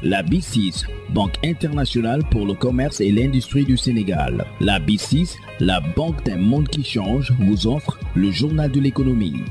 La BICIS, Banque internationale pour le commerce et l'industrie du Sénégal. La BICIS, la banque d'un monde qui change, vous offre le journal de l'économie.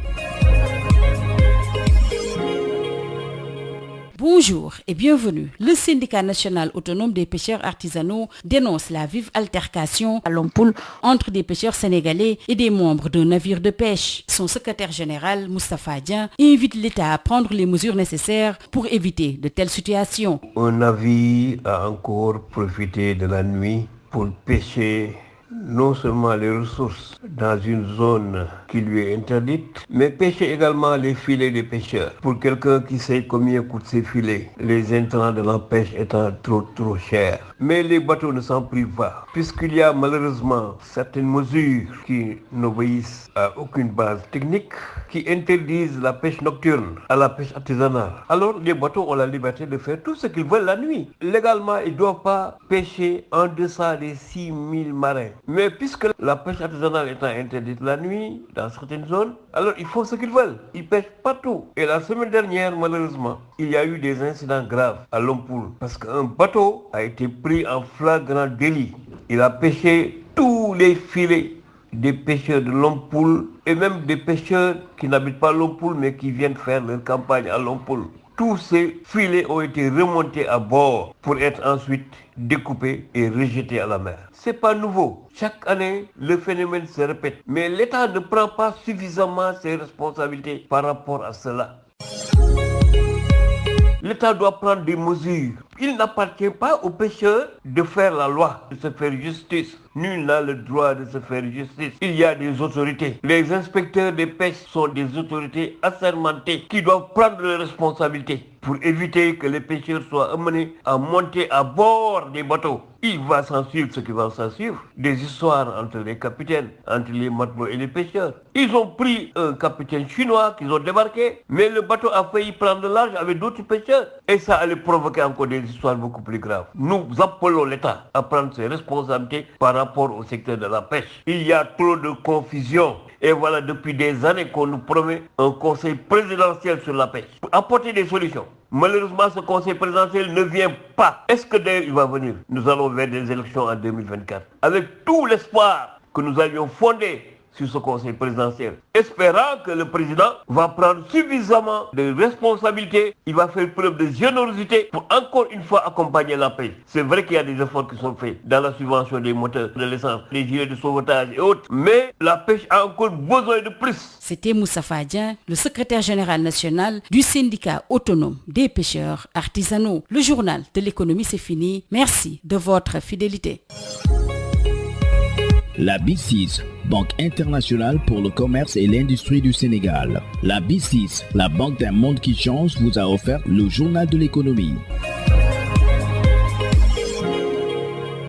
Bonjour et bienvenue. Le syndicat national autonome des pêcheurs artisanaux dénonce la vive altercation à Lompoul entre des pêcheurs sénégalais et des membres d'un navire de pêche. Son secrétaire général, Moustapha Dieng, invite l'État à prendre les mesures nécessaires pour éviter de telles situations. Un navire a encore profité de la nuit pour pêcher non seulement les ressources dans une zone qui lui est interdite, mais pêcher également les filets des pêcheurs. Pour quelqu'un qui sait combien coûtent ces filets, les intrants de la pêche étant trop chers. Mais les bateaux ne s'en privent pas, puisqu'il y a malheureusement certaines mesures qui n'obéissent à aucune base technique, qui interdisent la pêche nocturne à la pêche artisanale. Alors les bateaux ont la liberté de faire tout ce qu'ils veulent la nuit. Légalement, ils ne doivent pas pêcher en deçà des 6000 marins. Mais puisque la pêche artisanale étant interdite la nuit dans certaines zones, alors ils font ce qu'ils veulent. Ils pêchent partout. Et la semaine dernière, malheureusement, il y a eu des incidents graves à Lompoul parce qu'un bateau a été pris en flagrant délit. Il a pêché tous les filets des pêcheurs de Lompoul et même des pêcheurs qui n'habitent pas Lompoul mais qui viennent faire leur campagne à Lompoul. Tous ces filets ont été remontés à bord pour être ensuite découpés et rejetés à la mer. C'est pas nouveau. Chaque année, le phénomène se répète. Mais l'État ne prend pas suffisamment ses responsabilités par rapport à cela. L'État doit prendre des mesures. Il n'appartient pas aux pêcheurs de faire la loi, de se faire justice. Nul n'a le droit de se faire justice. Il y a des autorités. Les inspecteurs des pêches sont des autorités assermentées qui doivent prendre leurs responsabilités pour éviter que les pêcheurs soient amenés à monter à bord des bateaux. Il va s'en suivre ce qui va s'en suivre. Des histoires entre les capitaines, entre les matelots et les pêcheurs. Ils ont pris un capitaine chinois qu'ils ont débarqué, mais le bateau a failli prendre large avec d'autres pêcheurs. Et ça allait provoquer encore des histoires beaucoup plus graves. Nous appelons l'État à prendre ses responsabilités par rapport au secteur de la pêche. Il y a trop de confusion. Et voilà depuis des années qu'on nous promet un conseil présidentiel sur la pêche pour apporter des solutions. Malheureusement, ce conseil présidentiel ne vient pas. Est-ce que d'ailleurs il va venir? Nous allons vers des élections en 2024. Avec tout l'espoir que nous avions fondé sur ce conseil présidentiel, espérant que le président va prendre suffisamment de responsabilités, il va faire preuve de générosité pour encore une fois accompagner la pêche. C'est vrai qu'il y a des efforts qui sont faits dans la subvention des moteurs, de l'essence, des gilets de sauvetage et autres, mais la pêche a encore besoin de plus. C'était Moustapha Dieng, le secrétaire général national du syndicat autonome des pêcheurs artisanaux. Le journal de l'économie, c'est fini. Merci de votre fidélité. La BICIS, Banque internationale pour le commerce et l'industrie du Sénégal. La BICIS, la banque d'un monde qui change, vous a offert le journal de l'économie.